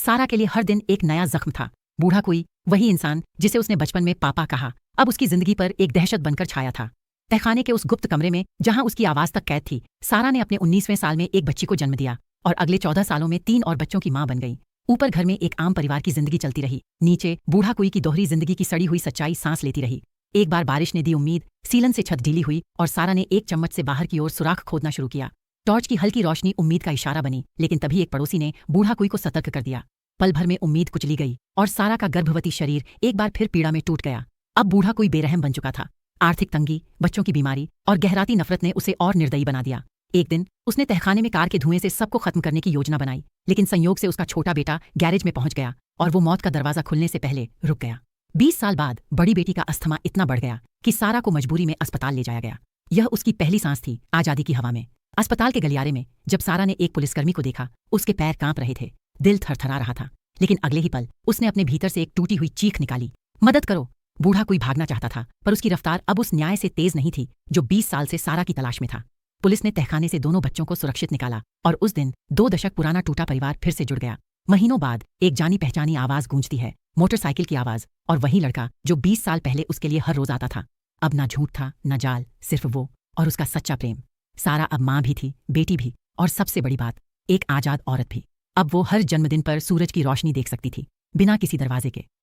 सारा के लिए हर दिन एक नया जख्म था। बूढ़ा कोई, वही इंसान जिसे उसने बचपन में पापा कहा, अब उसकी जिंदगी पर एक दहशत बनकर छाया था। तहखाने के उस गुप्त कमरे में जहां उसकी आवाज तक कैद थी, सारा ने अपने 19वें साल में एक बच्ची को जन्म दिया और अगले 14 सालों में 3 और बच्चों की मां बन गई। ऊपर घर में एक आम परिवार की जिंदगी चलती रही, नीचे बूढ़ा कोई की दोहरी जिंदगी की सड़ी हुई सच्चाई सांस लेती रही। एक बार बारिश ने दी उम्मीद, सीलन से छत ढीली हुई और सारा ने एक चम्मच से बाहर की ओर सुराख खोदना शुरू किया। टॉर्च की हल्की रोशनी उम्मीद का इशारा बनी, लेकिन तभी एक पड़ोसी ने बूढ़ा कोई को सतर्क कर दिया। पल भर में उम्मीद कुचली गई और सारा का गर्भवती शरीर एक बार फिर पीड़ा में टूट गया। अब बूढ़ा कोई बेरहम बन चुका था। आर्थिक तंगी, बच्चों की बीमारी और गहराती नफरत ने उसे और निर्दयी बना दिया। एक दिन उसने तहखाने में कार के धुएं से सबको खत्म करने की योजना बनाई, लेकिन संयोग से उसका छोटा बेटा गैरेज में पहुंच गया और वो मौत का दरवाजा खुलने से पहले रुक गया। 20 साल बाद बड़ी बेटी का अस्थमा इतना बढ़ गया कि सारा को मजबूरी में अस्पताल ले जाया गया। यह उसकी पहली सांस थी आजादी की हवा में। अस्पताल के गलियारे में जब सारा ने एक पुलिसकर्मी को देखा, उसके पैर कांप रहे थे, दिल थरथरा रहा था। लेकिन अगले ही पल उसने अपने भीतर से एक टूटी हुई चीख निकाली, मदद करो। बूढ़ा कोई भागना चाहता था, पर उसकी रफ्तार अब उस न्याय से तेज नहीं थी जो 20 साल से सारा की तलाश में था। पुलिस ने तहखाने से दोनों बच्चों को सुरक्षित निकाला और उस दिन 2 दशक पुराना टूटा परिवार फिर से जुड़ गया। महीनों बाद एक जानी पहचानी आवाज गूंजती है, मोटरसाइकिल की आवाज, और वही लड़का जो 20 साल पहले उसके लिए हर रोज आता था। अब ना झूठ था, न जाल, सिर्फ वो और उसका सच्चा प्रेम। सारा अब माँ भी थी, बेटी भी, और सबसे बड़ी बात, एक आजाद औरत भी। अब वो हर जन्मदिन पर सूरज की रोशनी देख सकती थी, बिना किसी दरवाजे के।